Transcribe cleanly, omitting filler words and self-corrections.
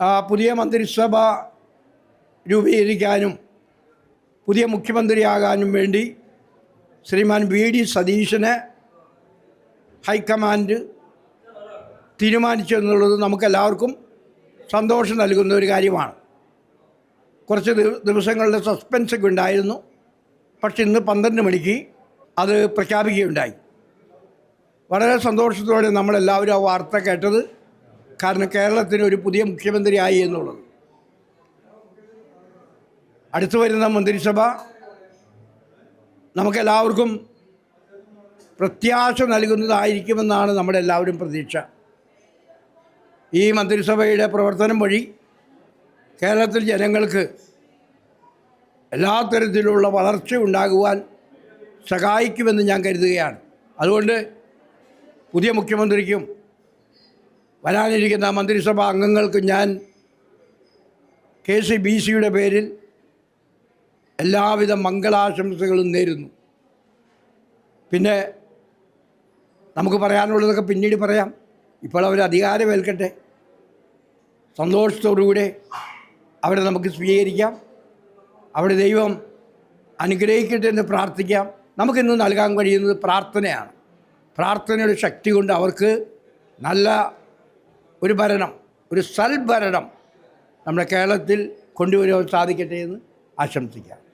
പുതിയ മന്ത്രിസഭ രൂപീകരിക്കാനും പുതിയ മുഖ്യമന്ത്രിയാകാനും വേണ്ടി ശ്രീമാൻ വി.ഡി. സതീശനെ ഹൈക്കമാൻഡ് തീരുമാനിച്ചെന്നുള്ളത് നമുക്കെല്ലാവർക്കും സന്തോഷം നൽകുന്ന ഒരു കാര്യമാണ്. കുറച്ച് ദിവസങ്ങളുടെ സസ്പെൻസൊക്കെ ഉണ്ടായിരുന്നു. പക്ഷെ ഇന്ന് 12 മണിക്ക് അത് പ്രഖ്യാപിക്കുകയുണ്ടായി. വളരെ സന്തോഷത്തോടെ നമ്മളെല്ലാവരും ആ വാർത്ത കേട്ടത്. കാരണം കേരളത്തിന് ഒരു പുതിയ മുഖ്യമന്ത്രിയായി എന്നുള്ളത്. അടുത്തു വരുന്ന മന്ത്രിസഭ നമുക്കെല്ലാവർക്കും പ്രത്യാശ നൽകുന്നതായിരിക്കുമെന്നാണ് നമ്മുടെ എല്ലാവരും പ്രതീക്ഷ. ഈ മന്ത്രിസഭയുടെ പ്രവർത്തനം വഴി കേരളത്തിൽ ജനങ്ങൾക്ക് എല്ലാ തരത്തിലുള്ള വളർച്ച ഉണ്ടാകുവാൻ സഹായിക്കുമെന്ന് ഞാൻ കരുതുകയാണ്. അതുകൊണ്ട് പുതിയ മുഖ്യമന്ത്രിക്കും വരാനിരിക്കുന്ന മന്ത്രിസഭാ അംഗങ്ങൾക്കും ഞാൻ KCBCയുടെ പേരിൽ എല്ലാവിധ മംഗളാശംസകളും നേരുന്നു. പിന്നെ നമുക്ക് പറയാനുള്ളതൊക്കെ പിന്നീട് പറയാം. ഇപ്പോൾ അവർ അധികാരമേൽക്കട്ടെ. സന്തോഷത്തോടുകൂടെ അവരെ നമുക്ക് സ്വീകരിക്കാം. അവിടെ ദൈവം അനുഗ്രഹിക്കട്ടെ എന്ന് പ്രാർത്ഥിക്കാം. നമുക്കിന്ന് നൽകാൻ കഴിയുന്നത് പ്രാർത്ഥനയാണ്. പ്രാർത്ഥനയുടെ ശക്തി കൊണ്ട് അവർക്ക് നല്ല ഒരു ഭരണം, ഒരു സൽഭരണം നമ്മുടെ കേരളത്തിൽ കൊണ്ടുവരുവാൻ സാധിക്കട്ടെ എന്ന് ആശംസിക്കാം.